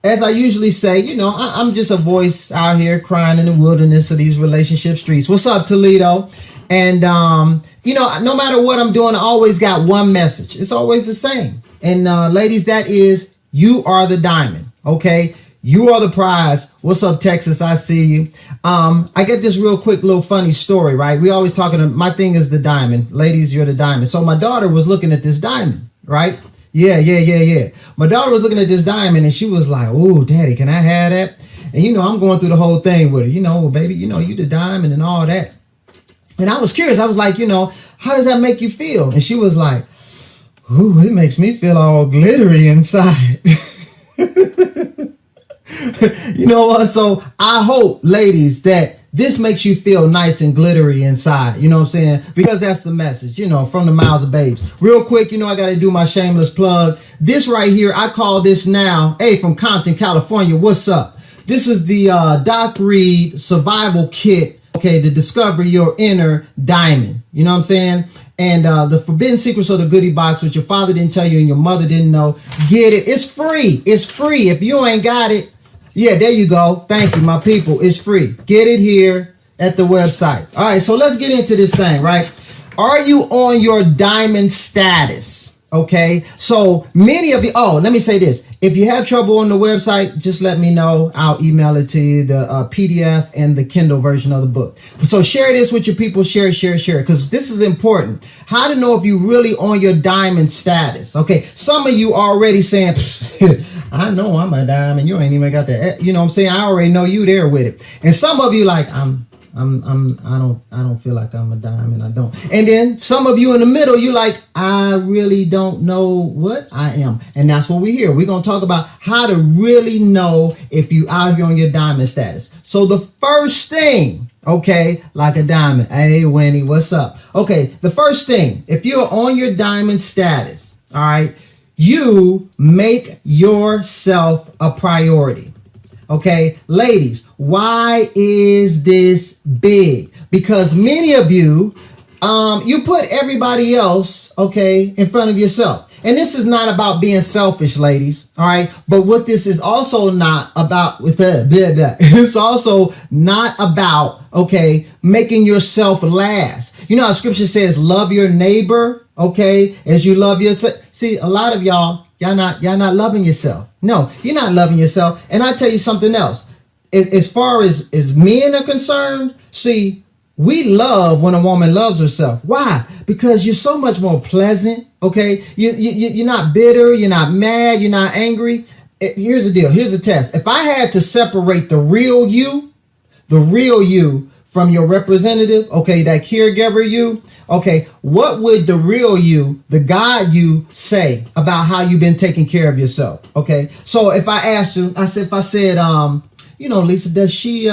as I usually say, I'm just a voice out here crying in the wilderness of these relationship streets. What's up, Toledo? And, no matter what I'm doing, I always got one message. It's always the same. And, ladies, that is, you are the diamond. Okay. You are the prize. What's up, Texas? I see you. I get this real quick little funny story, right? We always my thing is the diamond. Ladies, you're the diamond. So my daughter was looking at this diamond, right? Yeah. My daughter was looking at this diamond and she was like, "Oh, daddy, can I have that?" And I'm going through the whole thing with her. Well, baby, you the diamond and all that. And I was curious. I was like, how does that make you feel? And she was like, "Ooh, it makes me feel all glittery inside." You know what? So I hope, ladies, that this makes you feel nice and glittery inside. You know what I'm saying? Because that's the message, from the mouths of babes. Real quick, I got to do my shameless plug. This right here, I call this now, hey, from Compton, California. What's up? This is the Doc Reid survival kit, okay, to discover your inner diamond. You know what I'm saying? And the forbidden secrets of the goodie box, which your father didn't tell you and your mother didn't know. Get it. It's free. It's free. If you ain't got it, yeah, there you go. Thank you, my people. It's free. Get it here at the website. All right, so let's get into this thing, right? Are you on your diamond status? Okay, so many of you, let me say this. If you have trouble on the website, just let me know. I'll email it to you, the PDF and the Kindle version of the book. So share this with your people. Share, because this is important. How to know if you really on your diamond status. Okay, some of you already saying, I know I'm a diamond. You ain't even got that. You know what I'm saying? I already know you there with it. And some of you like, I don't feel like I'm a diamond. I don't. And then some of you in the middle, you like, I really don't know what I am. And that's what we're here. We're going to talk about how to really know if you out here on your diamond status. So the first thing, okay, like a diamond. Hey, Winnie, what's up? Okay, the first thing, if you're on your diamond status, all right, you make yourself a priority. Okay, ladies, why is this big? Because many of you, you put everybody else, okay, in front of yourself. And this is not about being selfish, ladies, all right? But what this is also not about, it's also not about, okay, making yourself last. You know how scripture says, love your neighbor, okay, as you love yourself. See, a lot of y'all not loving yourself. No, you're not loving yourself. And I tell you something else. As far as men are concerned, see, we love when a woman loves herself. Why? Because you're so much more pleasant. Okay, you're not bitter. You're not mad. You're not angry. Here's the deal. Here's the test. If I had to separate the real you from your representative, okay, that caregiver you, okay, what would the real you, the God you, say about how you've been taking care of yourself? Okay, so if I asked you, if I said, Lisa, does she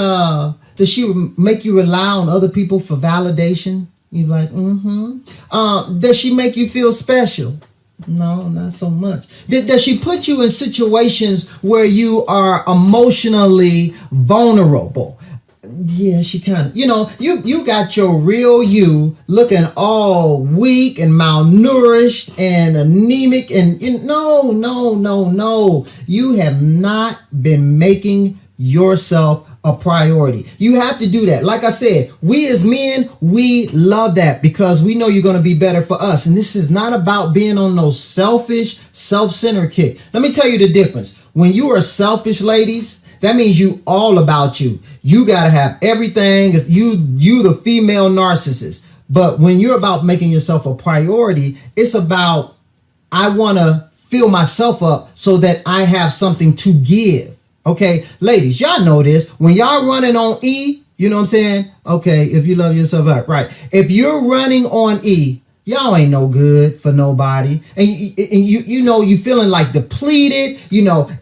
make you rely on other people for validation? You're like, does she make you feel special? No, not so much. Does she put you in situations where you are emotionally vulnerable? Yeah, she kind of, you got your real you looking all weak and malnourished and anemic. And no. You have not been making yourself a priority. You have to do that. Like I said, we as men, we love that because we know you're going to be better for us. And this is not about being on no selfish, self-centered kick. Let me tell you the difference. When you are selfish, ladies, that means you all about you. You got to have everything. You the female narcissist. But when you're about making yourself a priority, it's about, I want to fill myself up so that I have something to give. Okay, ladies, y'all know this. When y'all running on E, you know what I'm saying? Okay, if you love yourself up, right. If you're running on E, y'all ain't no good for nobody. And you feeling like depleted.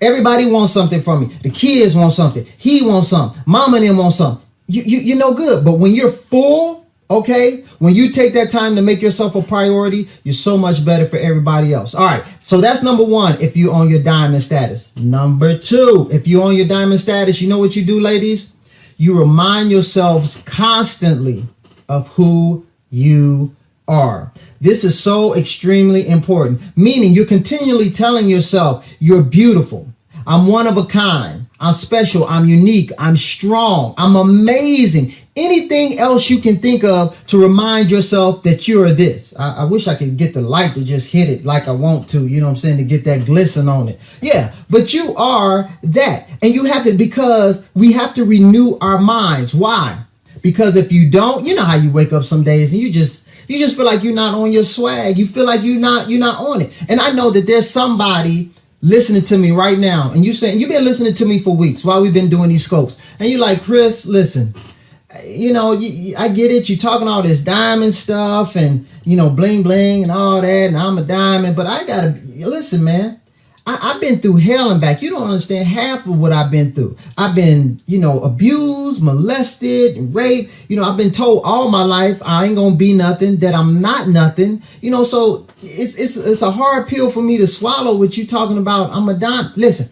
Everybody wants something from you. The kids want something. He wants something. Mama and them want something. You're no good. But when you're full, okay, when you take that time to make yourself a priority, you're so much better for everybody else. All right, so that's number one, if you're on your diamond status. Number two, if you're on your diamond status, you know what you do, ladies? You remind yourselves constantly of who you are. This is so extremely important, meaning you're continually telling yourself you're beautiful. I'm one of a kind. I'm special. I'm unique. I'm strong. I'm amazing. Anything else you can think of to remind yourself that you're this. I wish I could get the light to just hit it like I want to, you know what I'm saying, to get that glisten on it. Yeah, but you are that. And you have to, because we have to renew our minds. Why? Because if you don't, you know how you wake up some days and you just feel like you're not on your swag. You feel like you're not on it. And I know that there's somebody listening to me right now, and you've been listening to me for weeks while we've been doing these scopes, and you're like, Chris, listen, I get it. You're talking all this diamond stuff and, bling bling and all that, and I'm a diamond, but I gotta listen, man. I've been through hell and back. You don't understand half of what I've been through. I've been, abused, molested, and raped. I've been told all my life I ain't gonna be nothing, that I'm not nothing. So it's a hard pill for me to swallow with you talking about I'm a dime. Listen,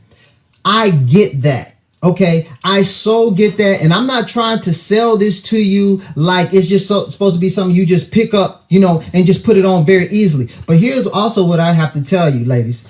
I get that. Okay, I so get that, and I'm not trying to sell this to you like it's just supposed to be something you just pick up, and just put it on very easily. But here's also what I have to tell you, ladies.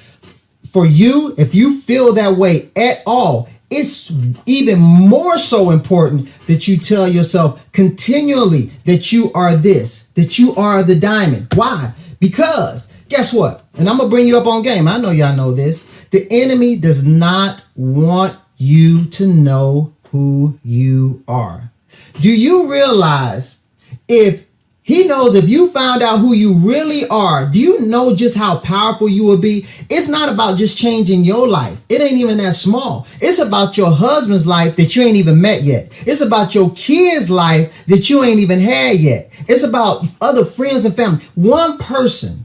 For you, if you feel that way at all, it's even more so important that you tell yourself continually that you are this, that you are the diamond. Why? Because guess what? And I'm going to bring you up on game. I know y'all know this. The enemy does not want you to know who you are. Do you realize if he knows if you found out who you really are, do you know just how powerful you will be? It's not about just changing your life. It ain't even that small. It's about your husband's life that you ain't even met yet. It's about your kids' life that you ain't even had yet. It's about other friends and family. One person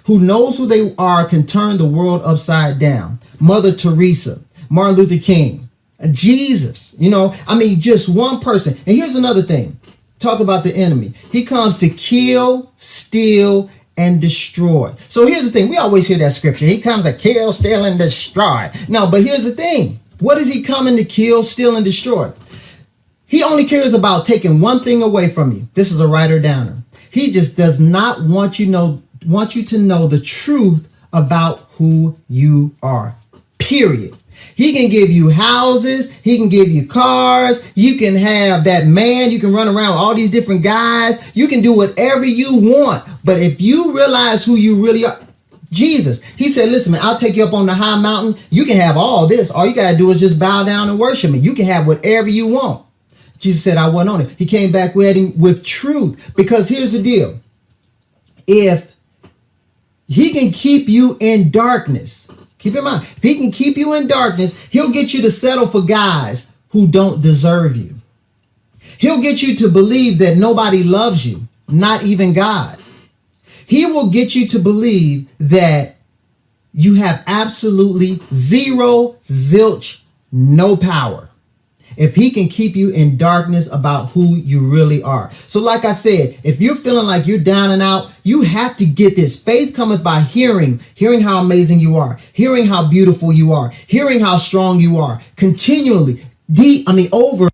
who knows who they are can turn the world upside down. Mother Teresa, Martin Luther King, Jesus, just one person. And here's another thing. Talk about the enemy. He comes to kill, steal, and destroy. So here's the thing. We always hear that scripture. He comes to kill, steal, and destroy. No, but here's the thing. What is he coming to kill, steal, and destroy? He only cares about taking one thing away from you. This is a writer downer. He just does not want you to know the truth about who you are. Period. He can give you houses. He can give you cars. You can have that man. You can run around with all these different guys. You can do whatever you want. But if you realize who you really are, Jesus, he said, listen, man, I'll take you up on the high mountain. You can have all this. All you got to do is just bow down and worship me. You can have whatever you want. Jesus said, I wasn't on it. He came back with truth. Because here's the deal. If he can keep you in darkness, keep in mind, if he can keep you in darkness, he'll get you to settle for guys who don't deserve you. He'll get you to believe that nobody loves you, not even God. He will get you to believe that you have absolutely zero, zilch, no power. If he can keep you in darkness about who you really are. So like I said, if you're feeling like you're down and out, you have to get this. Faith cometh by hearing how amazing you are, hearing how beautiful you are, hearing how strong you are, continually, over.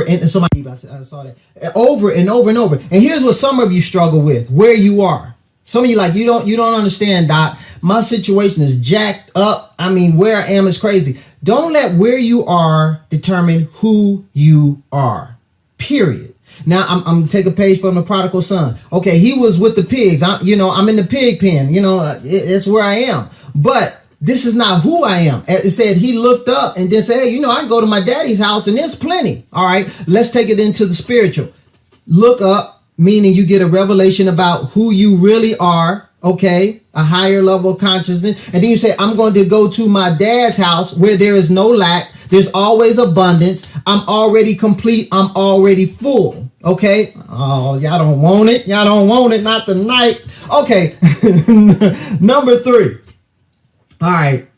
And somebody, I saw that, over and over and over. And here's what some of you struggle with, where you are. Some of you you don't understand, Doc. My situation is jacked up. Where I am is crazy. Don't let where you are determine who you are. Period. Now I'm gonna take a page from the prodigal son. Okay, he was with the pigs. I'm in the pig pen. It's where I am. But this is not who I am. It said he looked up and then said, hey, I can go to my daddy's house and there's plenty. All right, let's take it into the spiritual. Look up, meaning you get a revelation about who you really are. Okay, a higher level of consciousness. And then you say, I'm going to go to my dad's house where there is no lack. There's always abundance. I'm already complete. I'm already full. Okay. Oh, y'all don't want it. Y'all don't want it. Not tonight. Okay. Number 3. All right.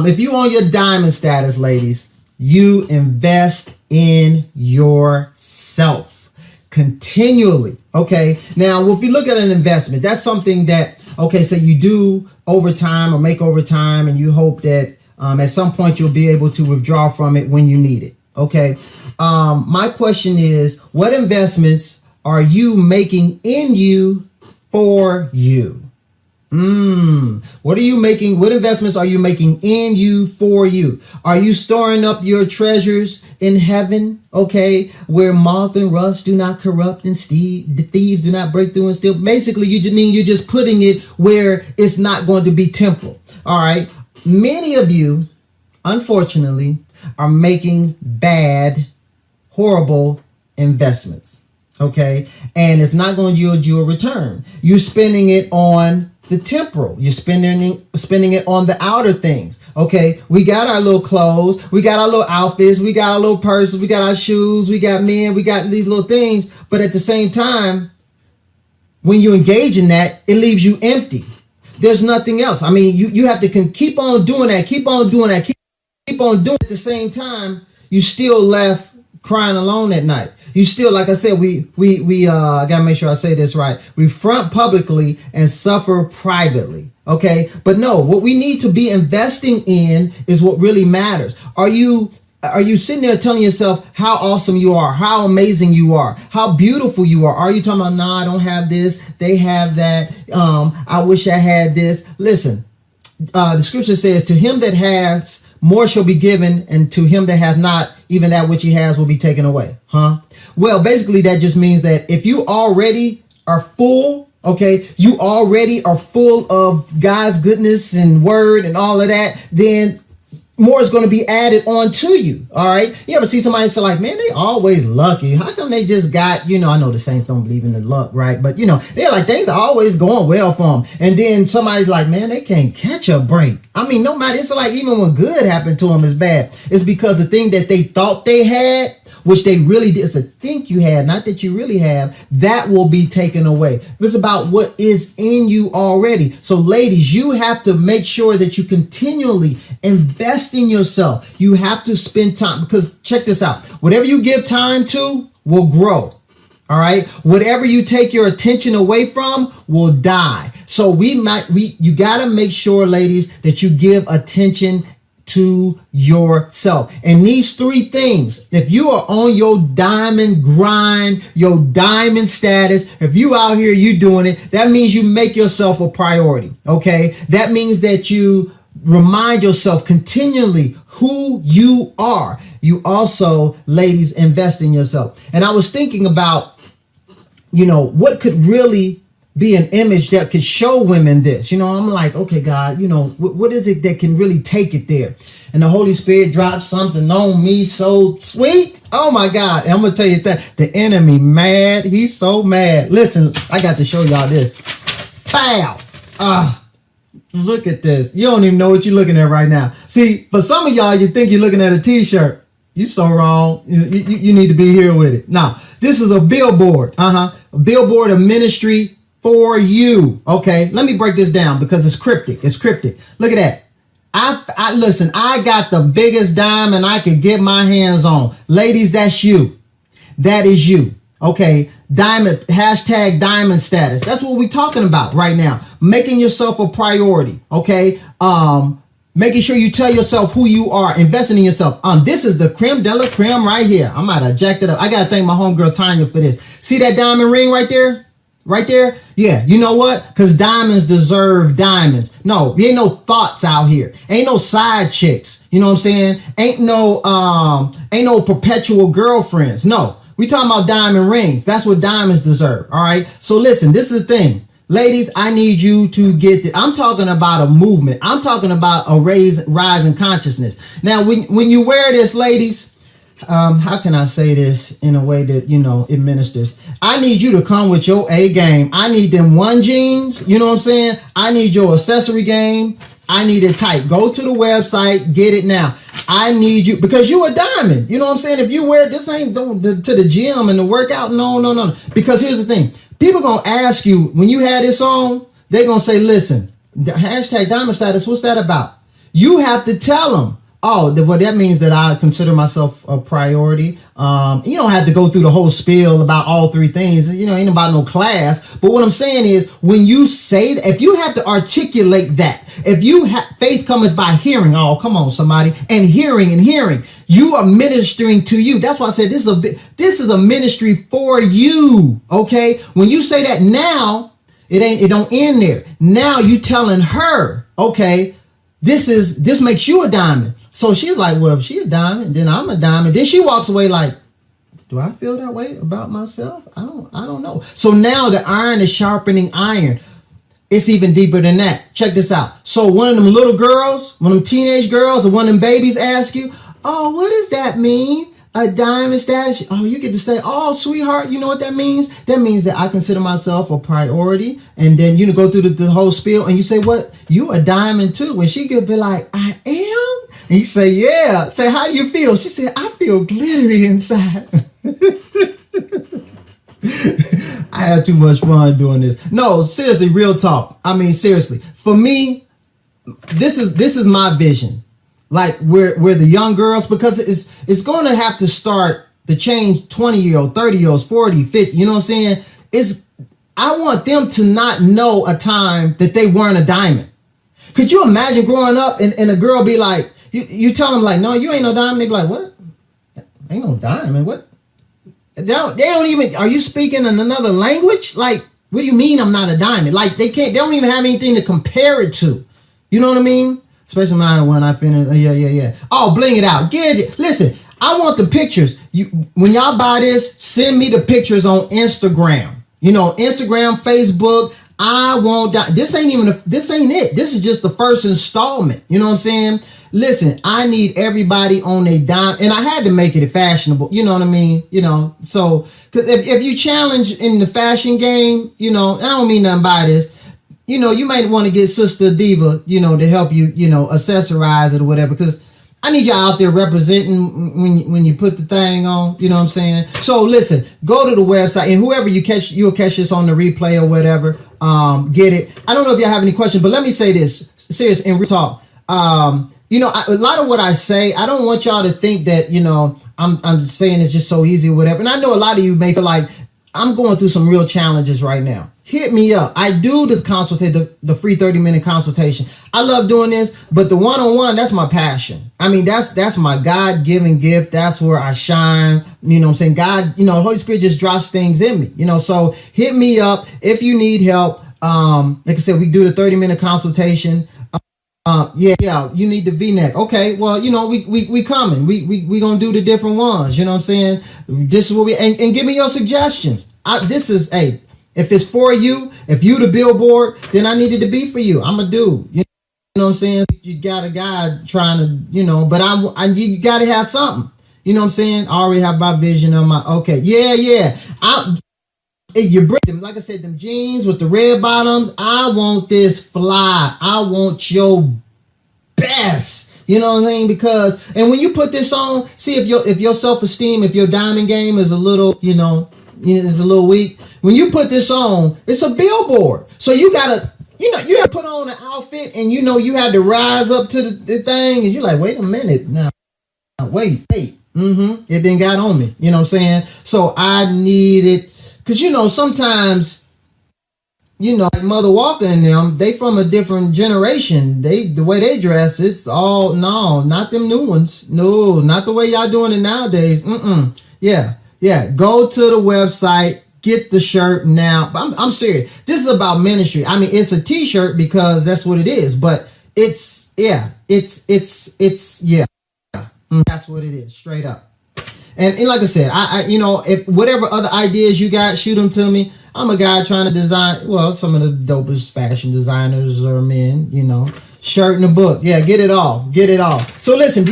If you on your diamond status, ladies, you invest in yourself. Continually. Okay. Now, if you look at an investment, that's something that, so you do over time or make over time, and you hope that at some point you'll be able to withdraw from it when you need it. Okay. My question is, what investments are you making in you for you? What are you making? What investments are you making in you for you? Are you storing up your treasures in heaven? Okay, where moth and rust do not corrupt and the thieves do not break through and steal. Basically, you just mean you're just putting it where it's not going to be temporal. All right. Many of you, unfortunately, are making bad, horrible investments. Okay, and it's not going to yield you a return. You're spending it on the temporal. You're spending it on the outer things. Okay, we got our little clothes, we got our little outfits, we got our little purses, we got our shoes, we got men, we got these little things. But at the same time, when you engage in that, it leaves you empty. There's nothing else. I mean, you have to keep on doing that, keep on doing that, keep on doing it. At the same time, you still left crying alone at night. You still, like I said, we I gotta make sure I say this right. We front publicly and suffer privately. Okay, but no, what we need to be investing in is what really matters. Are you sitting there telling yourself how awesome you are, how amazing you are, how beautiful you are? Are you talking about, nah, I don't have this, they have that, I wish I had this? Listen, the scripture says, to him that has, more shall be given, and to him that hath not, even that which he has will be taken away. Well, basically that just means that if you already are full, okay, you already are full of God's goodness and word and all of that, then more is going to be added on to you. All right. You ever see somebody say like, man, they always lucky. How come they just got, I know the Saints don't believe in the luck, right? But they're like, things are always going well for them. And then somebody's like, man, they can't catch a break. I mean, no matter, it's like even when good happened to them is bad. It's because the thing that they thought they had, which they really did, it's a think you had, not that you really have, that will be taken away. It's about what is in you already. So ladies, you have to make sure that you continually invest in yourself. You have to spend time, because check this out. Whatever you give time to will grow. All right. Whatever you take your attention away from will die. So you got to make sure, ladies, that you give attention to yourself. And these three things, if you are on your diamond grind, your diamond status, if you out here, you doing it, that means you make yourself a priority. Okay. That means that you remind yourself continually who you are. You also, ladies, invest in yourself. And I was thinking about, what could really be an image that could show women this. I'm like, okay, God, what is it that can really take it there? And the Holy Spirit dropped something on me so sweet. Oh my God. And I'm going to tell you that the enemy mad. He's so mad. Listen, I got to show y'all this. Pow. Look at this. You don't even know what you're looking at right now. See, for some of y'all, you think you're looking at a t-shirt. You so wrong. You need to be here with it. Now, this is a billboard. A billboard of ministry for you. Okay, let me break this down because it's cryptic. Look at that. Listen, I got the biggest diamond I could get my hands on. Ladies, that's you. That is you. Okay, diamond, hashtag diamond status. That's what we're talking about right now. Making yourself a priority. Okay, making sure you tell yourself who you are, investing in yourself. This is the creme de la creme right here. I might have jacked it up. I gotta thank my homegirl Tanya for this. See that diamond ring right there? Right there? Yeah. You know what? Because diamonds deserve diamonds. No, ain't no thoughts out here. Ain't no side chicks. You know what I'm saying? Ain't no perpetual girlfriends. No, we talking about diamond rings. That's what diamonds deserve. All right. So listen, this is the thing. Ladies, I need you to get this. I'm talking about a movement. I'm talking about a rise in consciousness. Now, when you wear this, ladies, how can I say this in a way that, it ministers? I need you to come with your A game. I need them one jeans. You know what I'm saying? I need your accessory game. I need it tight. Go to the website, get it now. I need you because you a diamond. You know what I'm saying? If you wear this, ain't to the gym and the workout. No. Because here's the thing. People going to ask you when you had this on, they're going to say, listen, the hashtag diamond status, what's that about? You have to tell them. Oh, well, that means that I consider myself a priority. You don't have to go through the whole spiel about all three things. Ain't about no class. But what I'm saying is when you say that, if you have to articulate that, if you faith cometh by hearing, oh, come on, somebody, and hearing, you are ministering to you. That's why I said this is a ministry for you. Okay. When you say that now, It don't end there. Now you telling her, okay, this makes you a diamond. So she's like, well, if she's a diamond, then I'm a diamond. Then she walks away like, do I feel that way about myself? I don't know. So now the iron is sharpening iron. It's even deeper than that. Check this out. So one of them little girls, one of them teenage girls, or one of them babies ask you, oh, what does that mean? A diamond status? Oh, you get to say, oh, sweetheart, you know what that means? That means that I consider myself a priority. And then you go through the whole spiel and you say, what? You a diamond too. And she could be like, I am? And you say, yeah. Say, how do you feel? She said, I feel glittery inside. I had too much fun doing this. No, seriously, real talk. I mean, seriously. For me, this is my vision. Like where the young girls, because it's going to have to start to change 20-year-old, 30-year-olds, 40, 50, you know what I'm saying? I want them to not know a time that they weren't a diamond. Could you imagine growing up and a girl be like, you tell them like, no, you ain't no diamond. They be like, what? Ain't no diamond. What? They don't even, are you speaking in another language? Like, what do you mean I'm not a diamond? Like they don't even have anything to compare it to. You know what I mean? Especially mine when I finish. Yeah. Oh, bling it out. Get it. Listen, I want the pictures. When y'all buy this, send me the pictures on Instagram. You know, Instagram, Facebook. I won't die. This ain't it. This is just the first installment. You know what I'm saying? Listen, I need everybody on a dime, and I had to make it fashionable. You know what I mean? You know, so because if you challenge in the fashion game, you know, I don't mean nothing by this. You know, you might want to get Sister Diva, you know, to help you, you know, accessorize it or whatever. Because I need y'all out there representing when you put the thing on. You know what I'm saying? So listen, go to the website, and whoever you'll catch this on the replay or whatever. Get it. I don't know if y'all have any questions, but let me say this, serious and real talk. You know, a lot of what I say, I don't want y'all to think that, you know, I'm saying it's just so easy or whatever. And I know a lot of you may feel like I'm going through some real challenges right now. Hit me up. I do the free 30-minute consultation. I love doing this, but the one-on-one, that's my passion. I mean, that's my God-given gift. That's where I shine. You know what I'm saying? God, you know, Holy Spirit just drops things in me, you know, so hit me up if you need help. Like I said, we do the 30-minute consultation. Yeah, you need the V-neck. Okay, well, you know, we coming. We gonna do the different ones. You know what I'm saying? This is what and give me your suggestions. If it's for you, if you the billboard, then I need it to be for you. I'm a dude. You know what I'm saying? You got a guy trying to, you know, but you got to have something. You know what I'm saying? I already have my vision on my. Okay, yeah. You bring them, like I said, them jeans with the red bottoms. I want this fly. I want your best. You know what I mean? Because, and when you put this on, see if your self-esteem, if your diamond game is a little, you know, is a little weak. When you put this on, it's a billboard. So you gotta, you know, you have to put on an outfit, and you know you had to rise up to the thing, and you're like, wait a minute now, wait. It then got on me. You know what I'm saying? So I need it. Because, you know, sometimes, you know, like Mother Walker and them, they from a different generation. The way they dress, it's all, no, not them new ones. No, not the way y'all doing it nowadays. Yeah. Go to the website, get the shirt now. I'm serious. This is about ministry. I mean, it's a t-shirt because that's what it is. But it's that's what it is, straight up. And like I said, I you know, if whatever other ideas you got, shoot them to me. I'm a guy trying to design, well, some of the dopest fashion designers are men, you know. Shirt in the book. Yeah, get it all. So listen,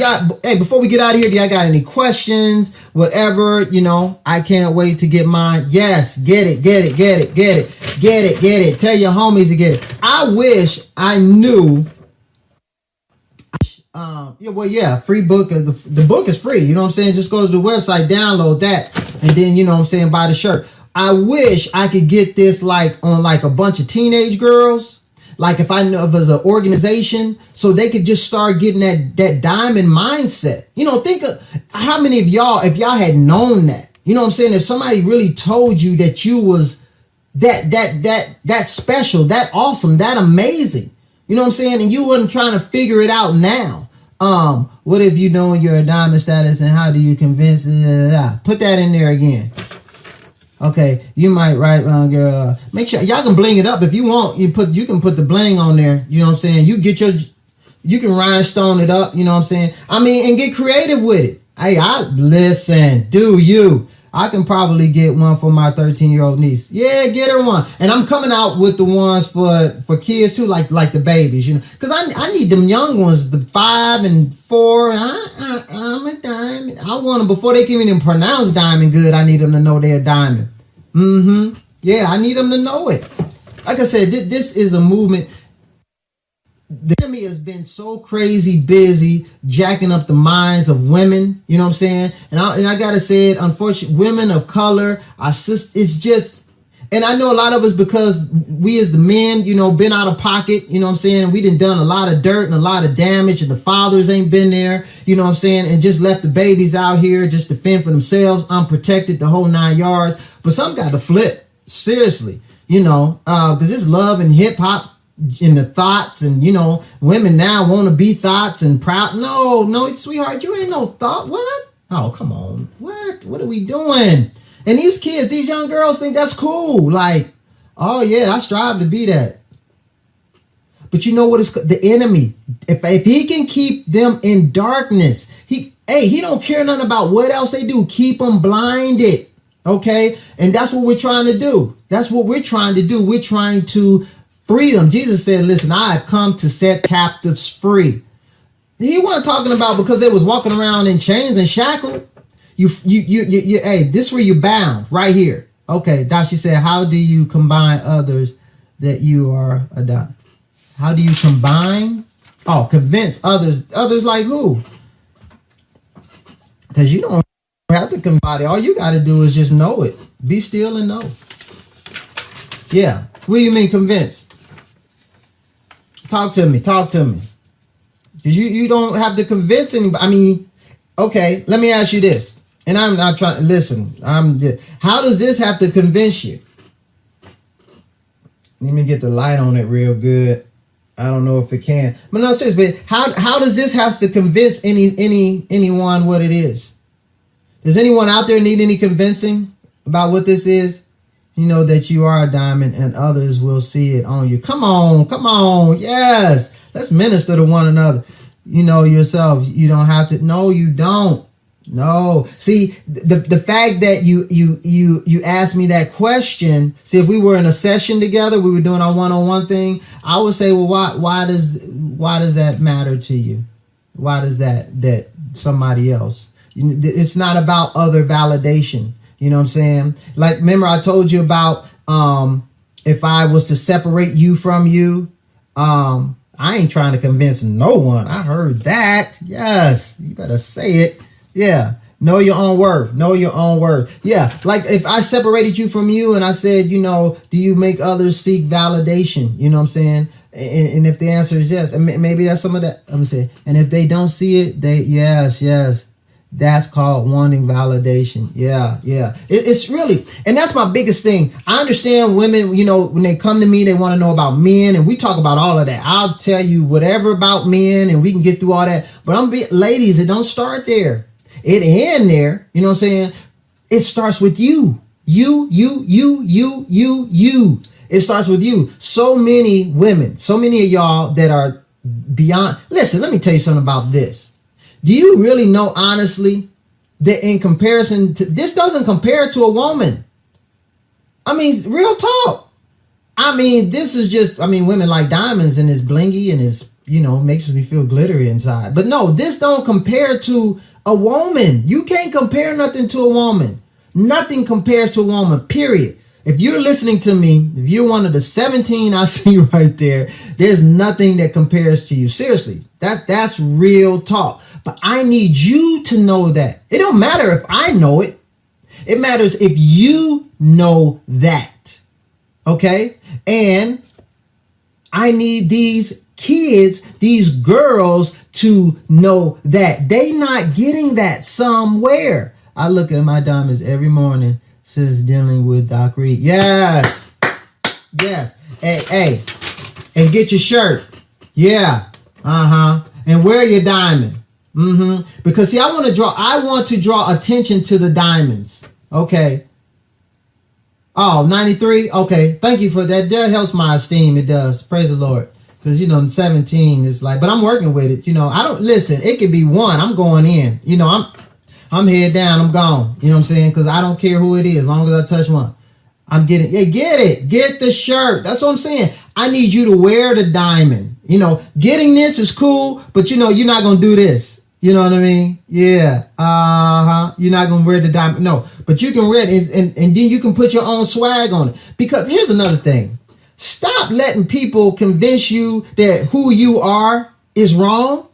before we get out of here, do y'all got any questions? Whatever, you know, I can't wait to get mine. Yes, get it. Tell your homies to get it. I wish I knew. Free book. The book is free. You know what I'm saying? Just go to the website, download that, and then, you know what I'm saying, buy the shirt. I wish I could get this like on like a bunch of teenage girls. Like if I know if there's an organization, so they could just start getting that diamond mindset. You know, think of how many of y'all, if y'all had known that, you know what I'm saying? If somebody really told you that you was that special, that awesome, that amazing, you know what I'm saying? And you wasn't trying to figure it out now. What if you know you're a diamond status, and how do you convince? Put that in there again. Okay, you might write, girl. Make sure y'all can bling it up if you want. You can put the bling on there. You know what I'm saying? You can rhinestone it up. You know what I'm saying? I mean, and get creative with it. Hey, listen. Do you? I can probably get one for my 13-year-old niece. Yeah, get her one. And I'm coming out with the ones for kids too, like the babies, you know, because I need them young ones, the 5 and 4. I'm a diamond. I want them before they can even pronounce diamond good. I need them to know they're a diamond. Yeah, I need them to know it. Like I said, this is a movement. The enemy has been so crazy busy jacking up the minds of women, you know what I'm saying? And I gotta say it, unfortunately, women of color, it's just, and I know a lot of us, because we as the men, you know, been out of pocket, you know what I'm saying? And we done a lot of dirt and a lot of damage, and the fathers ain't been there, you know what I'm saying? And just left the babies out here just to fend for themselves, unprotected, the whole 9 yards. But some got to flip, seriously, you know, because it's love and hip hop in the thoughts, and you know, women now want to be thoughts and proud. No, sweetheart, you ain't no thought. What? Oh, come on. What are we doing? And these kids, these young girls think that's cool. Like, oh yeah, I strive to be that. But you know what is the enemy? If he can keep them in darkness, he don't care nothing about what else they do. Keep them blinded. Okay? And that's what we're trying to do. That's what we're trying to do. We're trying to freedom. Jesus said, listen, I have come to set captives free. He wasn't talking about because they was walking around in chains and shackled. Hey, this is where you're bound, right here. Okay, Dashi said, how do you combine others that you are a dime? How do you combine? Oh, convince others. Others like who? Because you don't have to combine it. All you got to do is just know it. Be still and know. Yeah. What do you mean convince? Talk to me. Because you don't have to convince anybody. I mean, okay, let me ask you this. And I'm not trying to listen. How does this have to convince you? Let me get the light on it real good. I don't know if it can. But no, seriously, but how does this have to convince anyone what it is? Does anyone out there need any convincing about what this is? You know that you are a diamond and others will see it on you. Come on. Yes. Let's minister to one another. You know yourself. You don't have to. No, you don't. No. See, the fact that you asked me that question. See, if we were in a session together, we were doing our one-on-one thing, I would say, well, why does that matter to you? Why does that somebody else? It's not about other validation. You know what I'm saying? Like, remember I told you about if I was to separate you from you, I ain't trying to convince no one. I heard that. Yes, you better say it. Yeah. Know your own worth. Know your own worth. Yeah. Like if I separated you from you and I said, you know, do you make others seek validation? You know what I'm saying? And if the answer is yes, and maybe that's some of that. I'm saying, and if they don't see it, yes. That's called wanting validation. Yeah. It's really, and that's my biggest thing. I understand women, you know, when they come to me, they want to know about men, and we talk about all of that. I'll tell you whatever about men, and we can get through all that. But ladies, it don't start there. It end there. You know what I'm saying? It starts with you. You. It starts with you. So many women, so many of y'all that are beyond. Listen, let me tell you something about this. Do you really know, honestly, that in comparison to, this doesn't compare to a woman? I mean, real talk. I mean, this is just, I mean, women like diamonds and it's blingy and it's, you know, makes me feel glittery inside. But no, this don't compare to a woman. You can't compare nothing to a woman. Nothing compares to a woman, period. If you're listening to me, if you're one of the 17 I see right there, there's nothing that compares to you. Seriously, that's real talk. But I need you to know that. It don't matter if I know it. It matters if you know that. Okay? And I need these kids, these girls to know that. They not getting that somewhere. I look at my diamonds every morning since dealing with Doc Reid. Yes. Hey. And get your shirt. Yeah. And wear your diamond. Because see, I want to draw attention to the diamonds. Okay. Oh, 93? Okay. Thank you for that. That helps my esteem. It does. Praise the Lord. Because, 17 is like, but I'm working with it. I don't, listen, it could be 1. I'm going in. I'm head down. I'm gone. You know what I'm saying? Because I don't care who it is. As long as I touch 1. I'm getting, yeah, get it. Get the shirt. That's what I'm saying. I need you to wear the diamond. Getting this is cool, but you're not going to do this. You know what I mean? Yeah. You're not going to wear the diamond. No, but you can wear it and then you can put your own swag on it. Because here's another thing. Stop letting people convince you that who you are is wrong.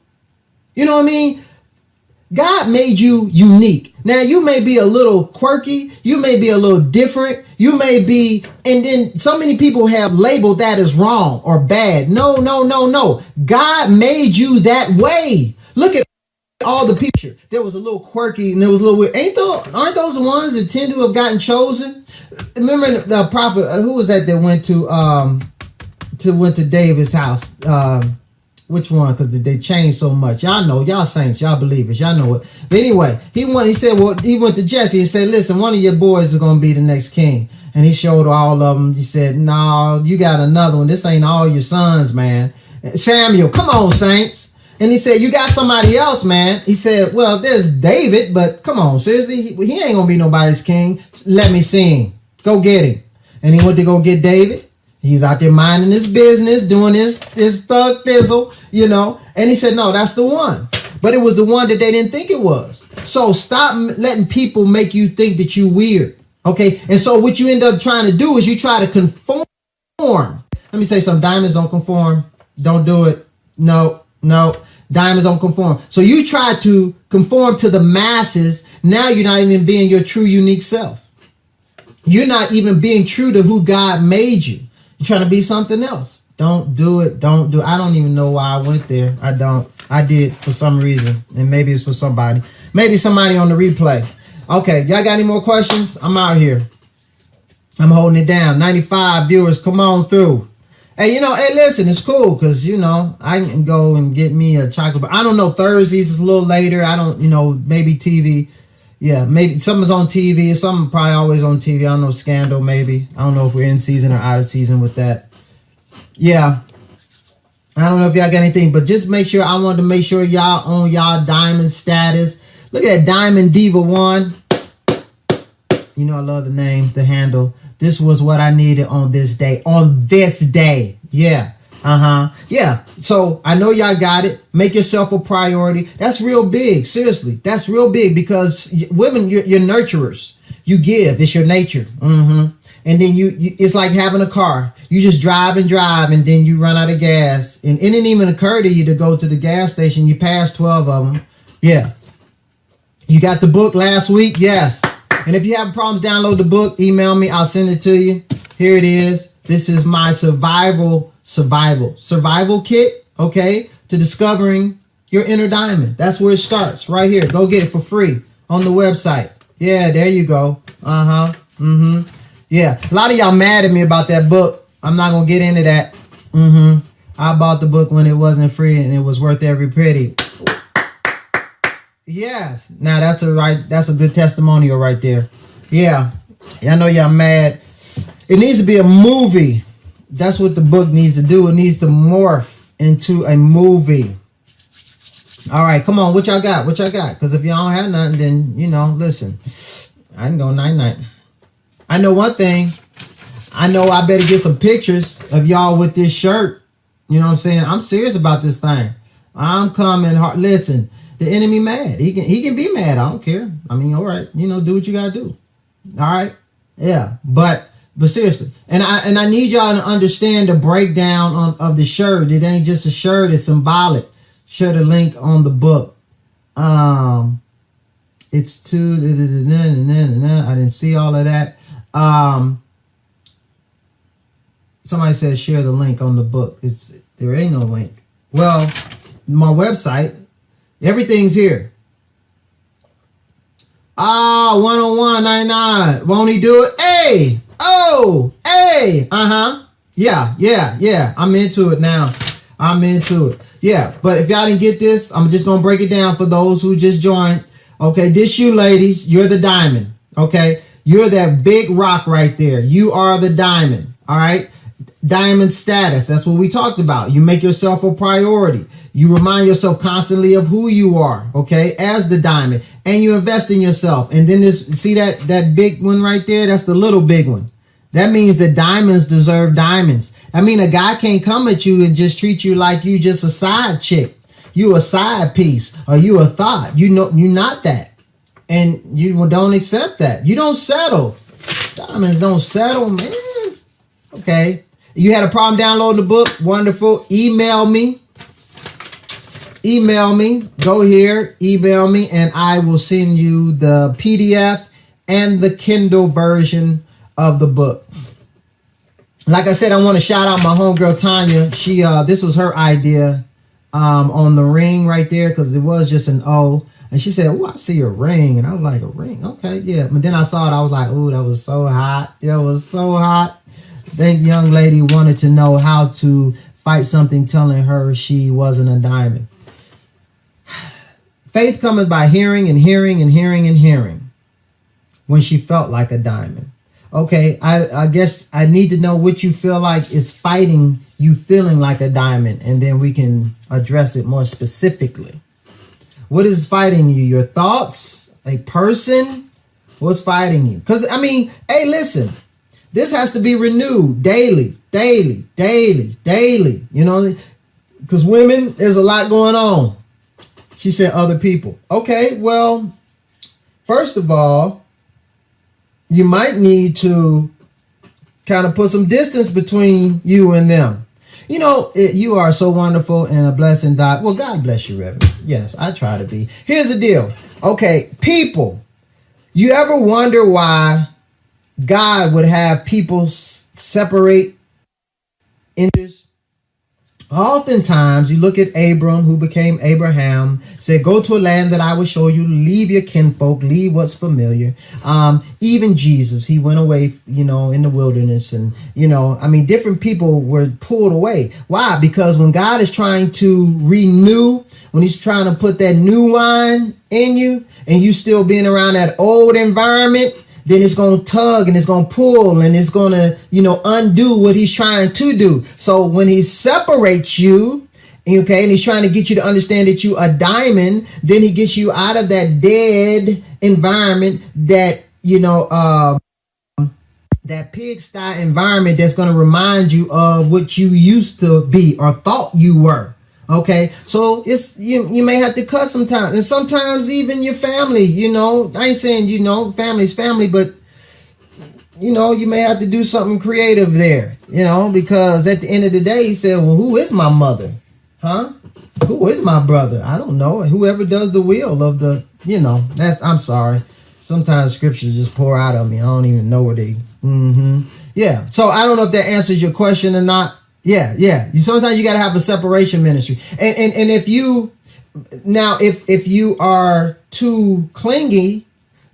You know what I mean? God made you unique. Now, you may be a little quirky. You may be a little different. You may be, and then so many people have labeled that as wrong or bad. No. God made you that way. Look at all the picture. There was a little quirky and there was a little weird. Aren't those the ones that tend to have gotten chosen? Remember the prophet, who was that went to David's house? Which one? Because they changed so much. Y'all know, y'all saints, y'all believers, y'all know it. But anyway, he went to Jesse and said, listen, one of your boys is going to be the next king. And he showed all of them. He said, no, you got another one. This ain't all your sons, man. Samuel, come on, saints. And he said, you got somebody else, man. He said, well, there's David, but come on, seriously, he ain't going to be nobody's king. Let me see him. Go get him. And he went to go get David. He's out there minding his business, doing his thug thizzle, And he said, no, that's the one. But it was the one that they didn't think it was. So stop letting people make you think that you weird. Okay. And so what you end up trying to do is you try to conform. Let me say something. Diamonds don't conform. Don't do it. No. Diamonds don't conform. So you try to conform to the masses. Now you're not even being your true, unique self. You're not even being true to who God made you. You're trying to be something else. Don't do it. Don't do it. I don't even know why I went there. I don't. I did for some reason. And maybe it's for somebody. Maybe somebody on the replay. Okay. Y'all got any more questions? I'm out here. I'm holding it down. 95 viewers. Come on through. Hey, listen, it's cool because, I can go and get me a chocolate bar. I don't know. Thursdays is a little later. I don't, maybe TV. Yeah, maybe something's on TV. Something probably always on TV. I don't know, Scandal maybe. I don't know if we're in season or out of season with that. Yeah. I don't know if y'all got anything, but just make sure, I wanted to make sure y'all on y'all diamond status. Look at that Diamond Diva 1. I love the name, the handle. This was what I needed on this day. On this day. Yeah. Yeah. So I know y'all got it. Make yourself a priority. That's real big. Seriously. That's real big because women, you're nurturers. You give. It's your nature. And then it's like having a car. You just drive and then you run out of gas. And it didn't even occur to you to go to the gas station. You passed 12 of them. Yeah. You got the book last week? Yes. And if you have problems, download the book. Email me. I'll send it to you. Here it is. This is my survival kit, okay, to discovering your inner diamond. That's where it starts, right here. Go get it for free on the website. Yeah, there you go. Yeah, a lot of y'all mad at me about that book. I'm not gonna get into that. I bought the book when it wasn't free and it was worth every penny. Yes, now that's a good testimonial right there. Yeah, I know y'all mad. It needs to be a movie. That's what the book needs to do. It needs to morph into a movie. All right, come on. What y'all got? Because if y'all don't have nothing, then, listen, I can go night-night. I know one thing. I know I better get some pictures of y'all with this shirt. You know what I'm saying? I'm serious about this thing. I'm coming hard. Listen, the enemy mad. He can be mad. I don't care. I mean, all right. Do what you got to do. All right? Yeah, But seriously, and I need y'all to understand the breakdown of the shirt. It ain't just a shirt; it's symbolic. Share the link on the book. It's too. I didn't see all of that. Somebody said share the link on the book. There ain't no link. Well, my website, everything's here. 101.99. Won't he do it? Hey. Oh, hey, yeah, I'm into it now. Yeah, but if y'all didn't get this, I'm just gonna break it down for those who just joined. Okay, this you ladies, you're the diamond. Okay, You're that big rock right there. You are the diamond. All right. Diamond status. That's what we talked about. You make yourself a priority. You remind yourself constantly of who you are, okay, as the diamond, and you invest in yourself. And then see that big one right there? That's the little big one. That means that diamonds deserve diamonds. I mean, a guy can't come at you and just treat you like you just a side chick. You a side piece, or you a thought. You know, you're not that. And you don't accept that. You don't settle. Diamonds don't settle, man. Okay. You had a problem downloading the book? Wonderful. Email me. Go here, email me, and I will send you the PDF and the Kindle version of the book. Like I said, I want to shout out my homegirl Tanya. She this was her idea on the ring right there, because it was just an O. And she said, "Oh, I see a ring." And I was like, "A ring? Okay, yeah." But then I saw it. I was like, "Ooh, that was so hot. It was so hot." That young lady wanted to know how to fight something telling her she wasn't a diamond. Faith cometh by hearing and hearing and hearing and hearing. When she felt like a diamond. Okay, I guess I need to know what you feel like is fighting you feeling like a diamond, and then we can address it more specifically. What is fighting you? Your thoughts? A person? What's fighting you? Because, I mean, hey, listen. This has to be renewed daily. You know, because women, there's a lot going on. She said other people. Okay, well, first of all, you might need to kind of put some distance between you and them. You know, you are so wonderful and a blessing, Doc. Well, God bless you, Reverend. Yes, I try to be. Here's the deal. Okay, people, you ever wonder why God would have people separate interests? Oftentimes, you look at Abram, who became Abraham, said, "Go to a land that I will show you, leave your kinfolk, leave what's familiar." Even Jesus, he went away, you know, in the wilderness. And, you know, I mean, different people were pulled away. Why? Because when God is trying to renew, when he's trying to put that new wine in you, and you still being around that old environment, then it's going to tug and it's going to pull and it's going to, you know, undo what he's trying to do. So when he separates you, okay, and he's trying to get you to understand that you a diamond, then he gets you out of that dead environment, that, you know, that pigsty environment that's going to remind you of what you used to be or thought you were. Okay, so it's you may have to cut sometimes, and sometimes even your family, you know, I ain't saying, you know, family's family, but, you know, you may have to do something creative there, you know, because at the end of the day, he said, well, who is my mother? Huh? Who is my brother? I don't know. Whoever does the will of the, you know, I'm sorry. Sometimes scriptures just pour out of me. I don't even know where they, yeah. So I don't know if that answers your question or not. Yeah. Sometimes you got to have a separation ministry. And if you, now, if you are too clingy,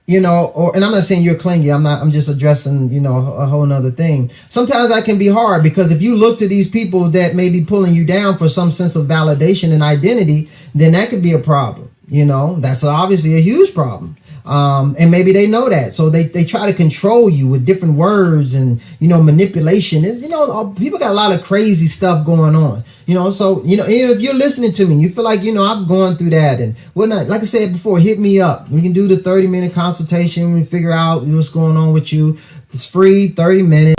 you know, and I'm not saying you're clingy, I'm just addressing, you know, a whole nother thing. Sometimes that can be hard, because if you look to these people that may be pulling you down for some sense of validation and identity, then that could be a problem. You know, that's obviously a huge problem. And maybe they know that. So they try to control you with different words and, you know, manipulation. Is, you know, people got a lot of crazy stuff going on, you know. So, you know, if you're listening to me, you feel like, you know, I'm going through that and whatnot. Like I said before, hit me up. We can do the 30-minute consultation. We figure out what's going on with you. It's free, 30 minutes.